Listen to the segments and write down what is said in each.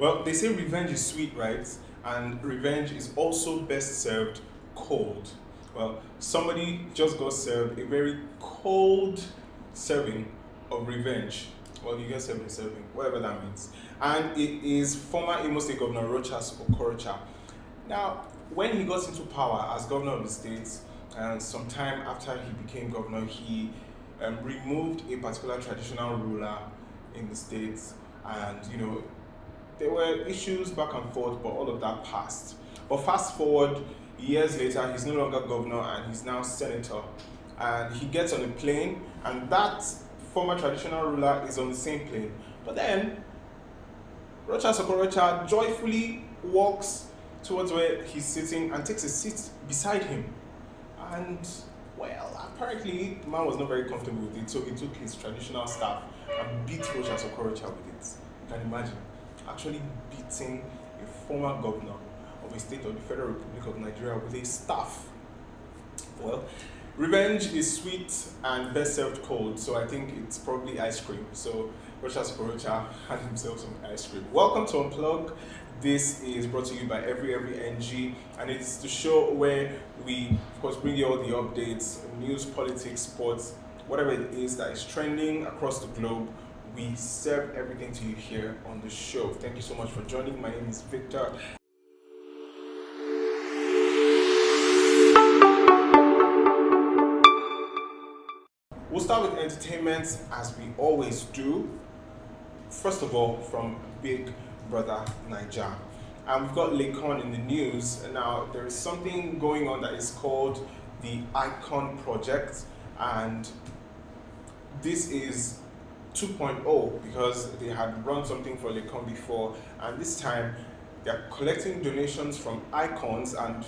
Well, they say revenge is sweet, right? And revenge is also best served cold. Well, somebody just got served a very cold serving of revenge. Well, you get served a serving, whatever that means. And it is former Imo State Governor Rochas Okorocha. Now, when he got into power as governor of the state, and sometime after he became governor, he removed a particular traditional ruler in the state, and there were issues back and forth, but all of that passed. But fast forward years later, he's no longer governor and he's now senator. And he gets on a plane, and that former traditional ruler is on the same plane. But then, Rocha Sokorocha joyfully walks towards where he's sitting and takes a seat beside him. And, well, apparently, the man was not very comfortable with it, so he took his traditional staff and beat Rocha Sokorocha with it. You can imagine. Actually beating a former governor of a state of the Federal Republic of Nigeria with a staff. Well, revenge is sweet and best served cold, so I think it's probably ice cream. So Rocha Sokorocha had himself some ice cream. Welcome to Unplug. This is brought to you by Every NG, and it's the show where we, of course, bring you all the updates, news, politics, sports, whatever it is that is trending across the globe. We serve everything to you here on the show. Thank you so much for joining. My name is Victor. We'll start with entertainment as we always do. First of all, from Big Brother Naija. And we've got Laycon in the news. Now, there is something going on that is called the Icon Project. And this is 2.0 because they had run something for Laycon before, and this time they're collecting donations from icons and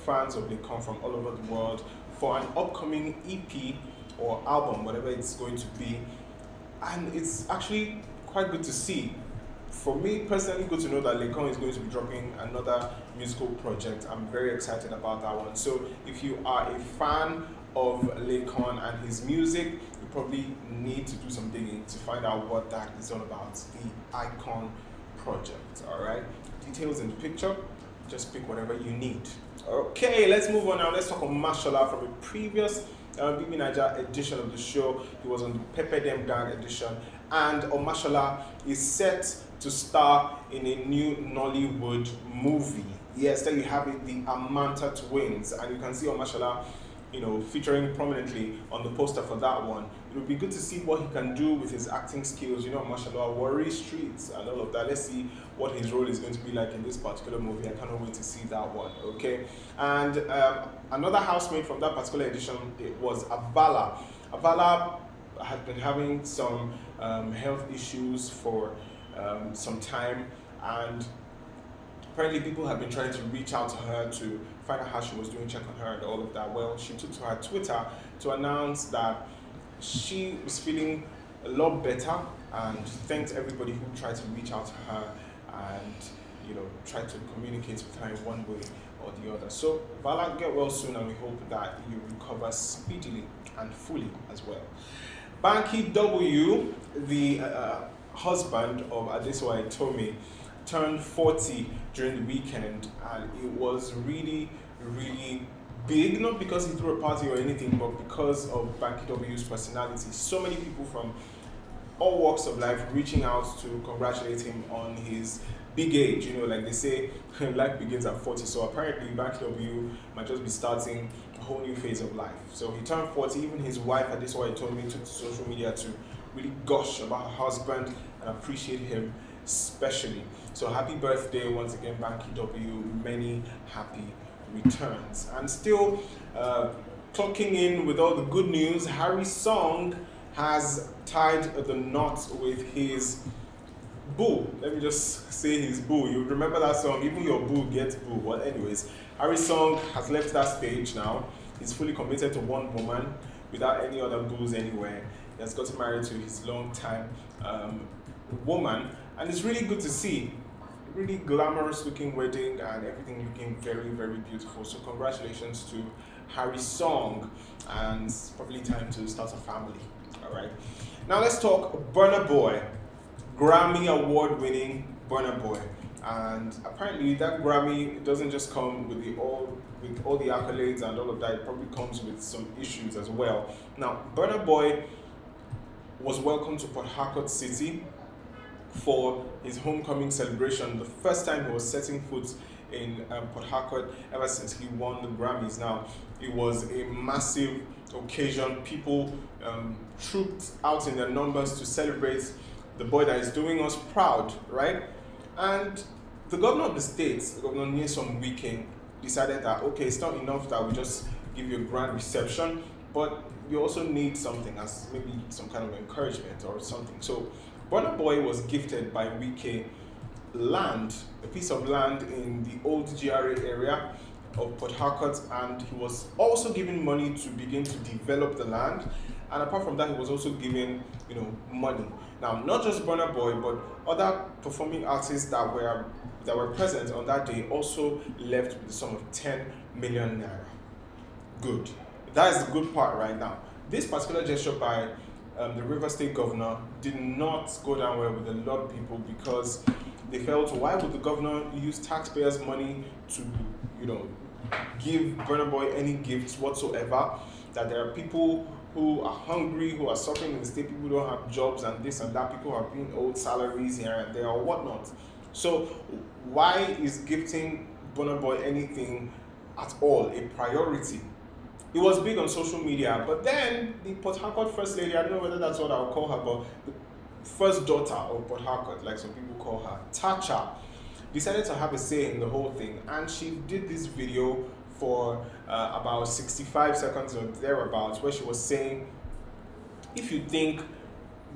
fans of Laycon from all over the world for an upcoming EP or album, whatever it's going to be. And it's actually quite good to see. For me personally, good to know that Laycon is going to be dropping another musical project. I'm very excited about that one. So if you are a fan of Laycon and his music, you probably need to do some digging to find out what that is all about. The Icon Project. All right, details in the picture. Just pick whatever you need. Okay, let's move on now. Let's talk on Mashallah from a previous BB Naija edition of the show. He was on the Pepper Dem Gang edition, and Mashallah is set to star in a new Nollywood movie. Yes, there you have it, the Amanta Twins, and you can see Mashallah featuring prominently on the poster for that one. It would be good to see what he can do with his acting skills, mashallah, Worry Streets and all of that. Let's see what his role is going to be like in this particular movie. I cannot wait to see that one, okay? And another housemate from that particular edition, it was Avala. Avala had been having some health issues for some time, and apparently people have been trying to reach out to her to find out how she was doing, check on her and all of that. Well, she took to her Twitter to announce that she was feeling a lot better, and thanked everybody who tried to reach out to her and tried to communicate with her in one way or the other. So Vala, get well soon, and we hope that you recover speedily and fully as well. Banky W, the husband of Adesola Tomi, turned 40 during the weekend, and it was really, really big, not because he threw a party or anything, but because of Banky W's personality. So many people from all walks of life reaching out to congratulate him on his big age. Like they say, life begins at 40. So apparently Banky W might just be starting a whole new phase of life. So he turned 40. Even his wife, Adesola Tomi, took to social media to really gush about her husband and appreciate him especially. So happy birthday once again, Banky W. Many happy returns. And still clocking in with all the good news, Harry Song has tied the knot with his boo. Let me just say his boo. You remember that song, even your boo gets boo. Well, anyways, Harry Song has left that stage now. He's fully committed to one woman without any other boos anywhere. He has gotten married to his long-time woman, and it's really good to see. Really glamorous looking wedding and everything looking very, very beautiful. So congratulations to Harry Song, and it's probably time to start a family. All right. Now let's talk Burna Boy, Grammy award winning Burna Boy. And apparently that Grammy doesn't just come with all the accolades and all of that, it probably comes with some issues as well. Now, Burna Boy was welcomed to Port Harcourt City for his homecoming celebration, the first time he was setting foot in Port Harcourt ever since he won the Grammys. Now, it was a massive occasion. People trooped out in their numbers to celebrate the boy that is doing us proud, right? And the governor of the state, Governor Nyesom Wike, decided that, okay, it's not enough that we just give you a grand reception, but you also need something as maybe some kind of encouragement or something. So Burna Boy was gifted by Wike land, a piece of land in the old GRA area of Port Harcourt, and he was also given money to begin to develop the land. And apart from that, he was also given, money. Now, not just Burna Boy, but other performing artists that were present on that day also left with the sum of 10 million naira. Good. That is the good part right now. This particular gesture by the River State governor did not go down well with a lot of people, because they felt, why would the governor use taxpayers' money to, give Burna Boy any gifts whatsoever? That there are people who are hungry, who are suffering in the state, people who don't have jobs and this and that, people are being owed salaries here and there or whatnot. So why is gifting Burna Boy anything at all a priority? It was big on social media, but then the Port Harcourt First Lady, I don't know whether that's what I'll call her, but the first daughter of Port Harcourt, like some people call her, Tacha, decided to have a say in the whole thing, and she did this video for about 65 seconds or thereabouts, where she was saying, if you think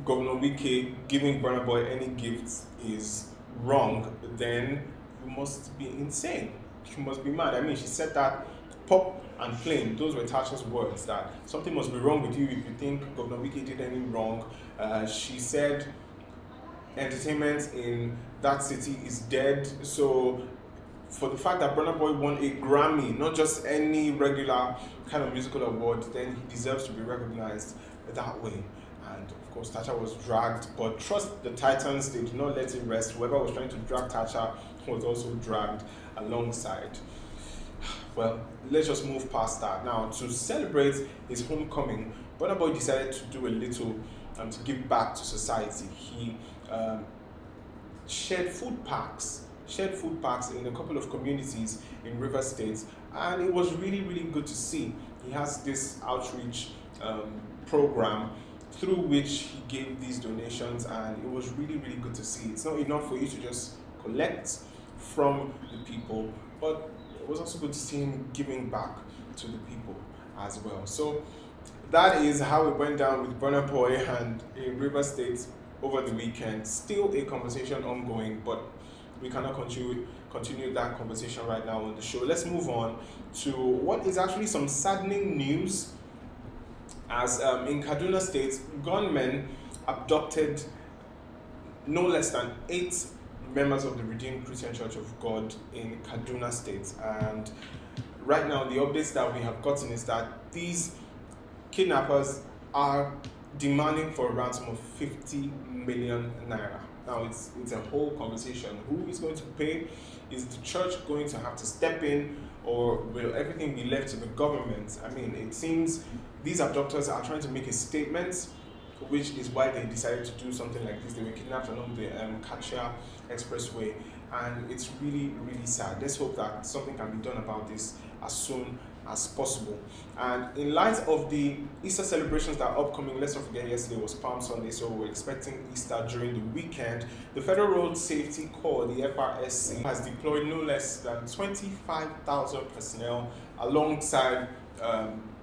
Governor Wike giving Burna Boy any gifts is wrong, then you must be insane. You must be mad. I mean, she said that pop and plain. Those were Tasha's words, that something must be wrong with you if you think Governor Wike did any wrong. She said entertainment in that city is dead. So for the fact that Burna Boy won a Grammy, not just any regular kind of musical award, then he deserves to be recognized that way. And of course, Tacha was dragged, but trust the Titans, they did not let it rest. Whoever was trying to drag Tacha was also dragged alongside. Well, let's just move past that. Now, to celebrate his homecoming, Burna Boy decided to do a little to give back to society. He shared food packs in a couple of communities in River State, and it was really, really good to see. He has this outreach program through which he gave these donations, and it was really, really good to see. It's not enough for you to just collect from the people, but it was also good to see him giving back to the people as well. So that is how it went down with Burna Boy and in River State over the weekend. Still a conversation ongoing, but we cannot continue that conversation right now on the show. Let's move on to what is actually some saddening news, as in Kaduna State, gunmen abducted no less than 8 members of the Redeemed Christian Church of God in Kaduna State. And right now, the updates that we have gotten is that these kidnappers are demanding for a ransom of 50 million naira. Now, it's a whole conversation. Who is going to pay? Is the church going to have to step in, or will everything be left to the government? I mean, it seems these abductors are trying to make a statement, which is why they decided to do something like this. They were kidnapped along the Kacha Expressway, and it's really, really sad. Let's hope that something can be done about this as soon as possible. And in light of the Easter celebrations that are upcoming, let's not forget yesterday was Palm Sunday, so we're expecting Easter during the weekend. The Federal Road Safety Corps, the FRSC, has deployed no less than 25,000 personnel alongside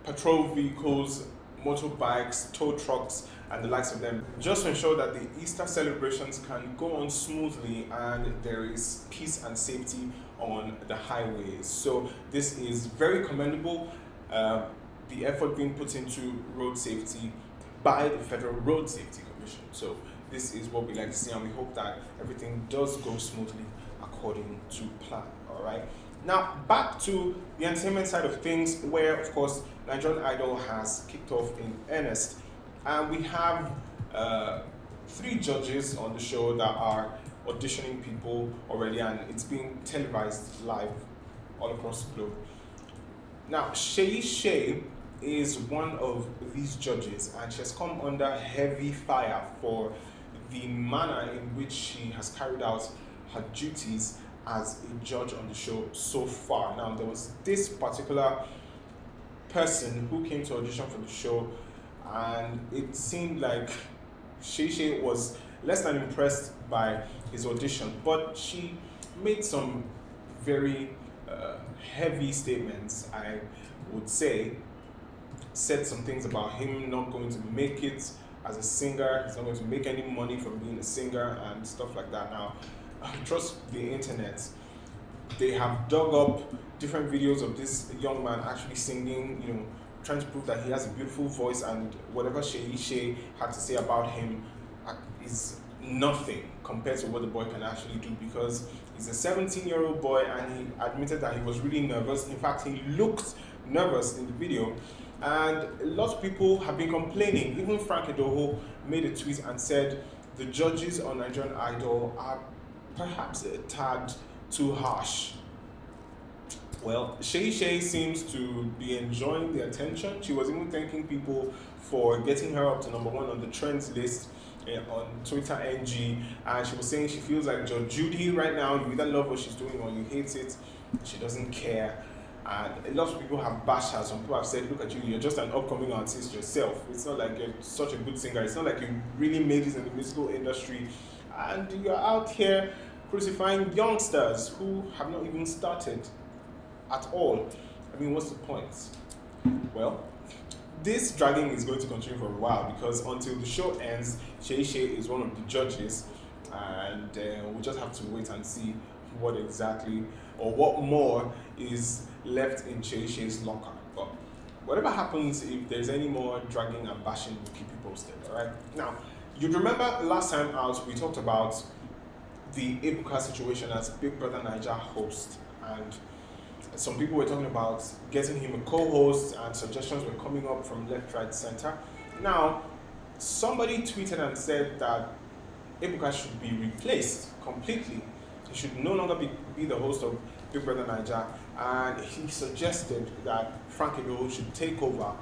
patrol vehicles, motorbikes, tow trucks, and the likes of them, just to ensure that the Easter celebrations can go on smoothly and there is peace and safety on the highways. So this is very commendable, the effort being put into road safety by the Federal Road Safety Commission. So this is what we like to see, and we hope that everything does go smoothly according to plan. All right. Now back to the entertainment side of things, where of course Nigerian Idol has kicked off in earnest. And we have 3 judges on the show that are auditioning people already, and it's being televised live all across the globe. Now, Seyi Shay is one of these judges, and she has come under heavy fire for the manner in which she has carried out her duties as a judge on the show so far. Now, there was this particular person who came to audition for the show, and it seemed like Seyi Shay was less than impressed by his audition, but she made some very heavy statements, I would say. Said some things about him not going to make it as a singer, he's not going to make any money from being a singer and stuff like that. Now, trust the internet, they have dug up different videos of this young man actually singing, trying to prove that he has a beautiful voice, and whatever Seyi Shay had to say about him is nothing compared to what the boy can actually do, because he's a 17-year-old boy, and he admitted that he was really nervous. In fact, he looked nervous in the video, and a lot of people have been complaining. Even Frank Edoho made a tweet and said the judges on Nigerian Idol are perhaps a tad too harsh. Well, Seyi Shay seems to be enjoying the attention. She was even thanking people for getting her up to #1 on the trends list on Twitter NG, and she was saying she feels like Judge Judy right now. You either love what she's doing or you hate it. She doesn't care. And a lot of people have bashed her. Some people have said, look at you, you're just an upcoming artist yourself. It's not like you're such a good singer. It's not like you really made it in the musical industry. And you're out here crucifying youngsters who have not even started at all. I mean, what's the point? Well, this dragging is going to continue for a while, because until the show ends, Seyi Shay is one of the judges, and we'll just have to wait and see what exactly or what more is left in Seyi Shay's locker. But whatever happens, if there's any more dragging and bashing, we'll keep you posted. All right. Now, you'd remember last time out we talked about the Ebuka situation as Big Brother Naija host, and some people were talking about getting him a co-host, and suggestions were coming up from left, right, center. Now, somebody tweeted and said that Ebuka should be replaced completely. He should no longer be the host of Big Brother Naija, and he suggested that Frank Edoho should take over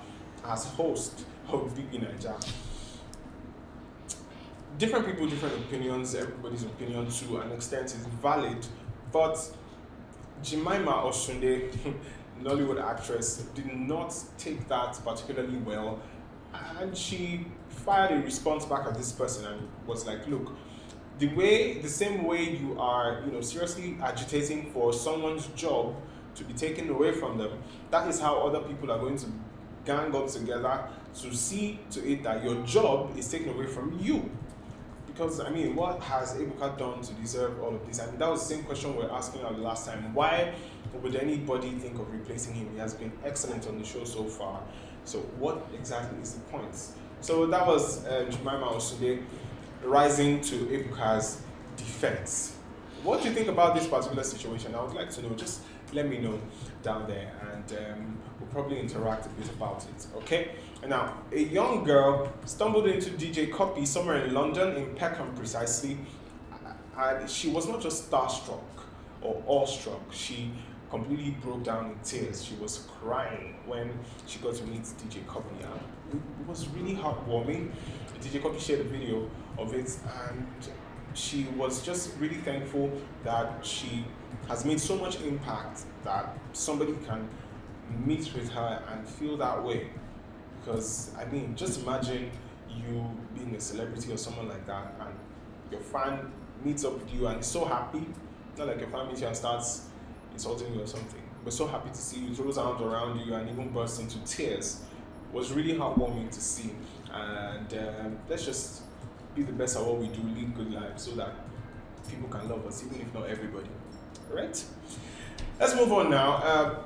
as host of Big Naija. Different people, different opinions. Everybody's opinion to an extent is valid, but Jemima Osunde, Nollywood actress, did not take that particularly well, and she fired a response back at this person and was like, look, the same way you are, seriously agitating for someone's job to be taken away from them, that is how other people are going to gang up together to see to it that your job is taken away from you. Because, what has Ebuka done to deserve all of this? That was the same question we were asking out the last time. Why would anybody think of replacing him? He has been excellent on the show so far. So what exactly is the point? So that was Jemima Osunde rising to Ebuka's defense. What do you think about this particular situation? I would like to know. Just let me know down there, and we'll probably interact a bit about it, okay? Now, a young girl stumbled into DJ Copy somewhere in London, in Peckham precisely, and she was not just starstruck or awestruck, she completely broke down in tears. She was crying when she got to meet DJ Copy. It was really heartwarming. DJ Copy shared a video of it, and she was just really thankful that she has made so much impact that somebody can meet with her and feel that way. Because, just imagine you being a celebrity or someone like that, and your fan meets up with you and is so happy. Not like your fan meets you and starts insulting you or something, but so happy to see you, throws arms around you, and even bursts into tears. It was really heartwarming to see. And let's just be the best at what we do, lead good lives, so that people can love us, even if not everybody. Alright? Let's move on now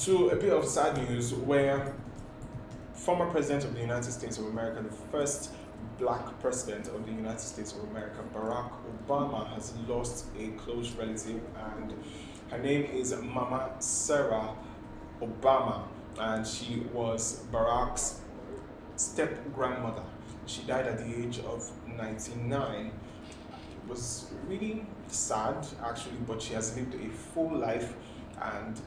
to a bit of sad news, where former President of the United States of America, the first Black President of the United States of America, Barack Obama, has lost a close relative, and her name is Mama Sarah Obama, and she was Barack's step-grandmother. She died at the age of 99. was really sad actually, but she has lived a full life, and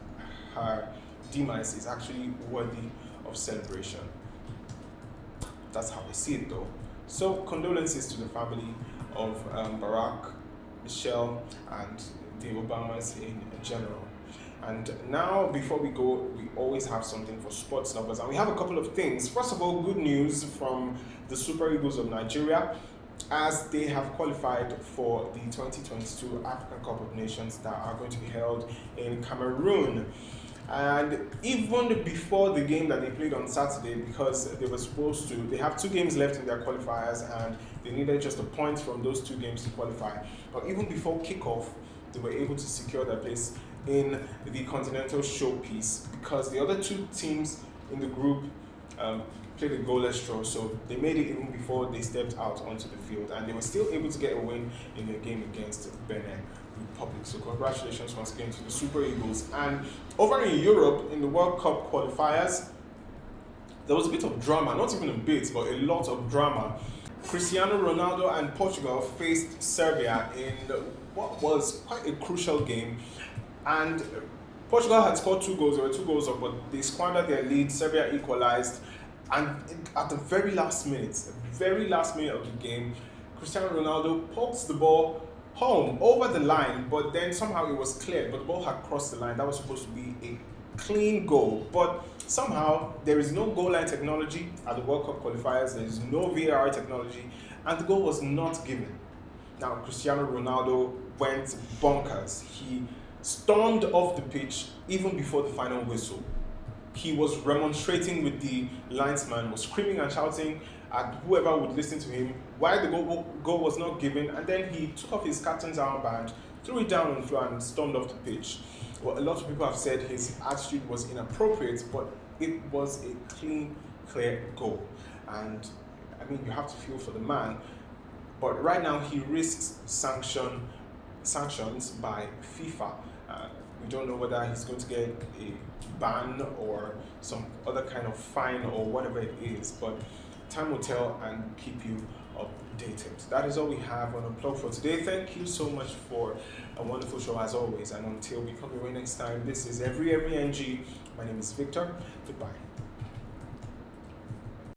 her demise is actually worthy of celebration. That's how I see it though. So condolences to the family of Barack, Michelle, and the Obamas in general. And now, before we go, we always have something for sports lovers, and we have a couple of things. First of all, good news from the Super Eagles of Nigeria, as they have qualified for the 2022 African Cup of Nations that are going to be held in Cameroon. And even before the game that they played on Saturday, because they have 2 games left in their qualifiers, and they needed just a point from those 2 games to qualify. But even before kickoff, they were able to secure their place in the continental showpiece, because the other 2 teams in the group played a goalless draw, so they made it even before they stepped out onto the field, and they were still able to get a win in their game against Benin Republic. So congratulations once again to the Super Eagles. And over in Europe, in the World Cup qualifiers, there was a bit of drama, not even a bit, but a lot of drama. Cristiano Ronaldo and Portugal faced Serbia in what was quite a crucial game, and Portugal had scored 2 goals. There were 2 goals up, but they squandered their lead. Serbia equalized, and at the very last minute of the game, Cristiano Ronaldo pokes the ball home over the line, but then somehow it was cleared, but the ball had crossed the line. That was supposed to be a clean goal, but somehow there is no goal line technology at the World Cup qualifiers. There is no VAR technology, and the goal was not given. Now Cristiano Ronaldo went bonkers. He stormed off the pitch even before the final whistle. He was remonstrating with the linesman, was screaming and shouting at whoever would listen to him why the goal was not given, and then he took off his captain's armband, threw it down on the floor, and stormed off the pitch. Well, a lot of people have said his attitude was inappropriate, but it was a clean, clear goal. And I mean, you have to feel for the man, but right now he risks sanctions by FIFA. We don't know whether he's going to get a ban or some other kind of fine or whatever it is, but time will tell and keep you updated. That is all we have on Unplug for today. Thank you so much for a wonderful show as always, and until we come your way next time, this is Every NG. My name is Victor. Goodbye.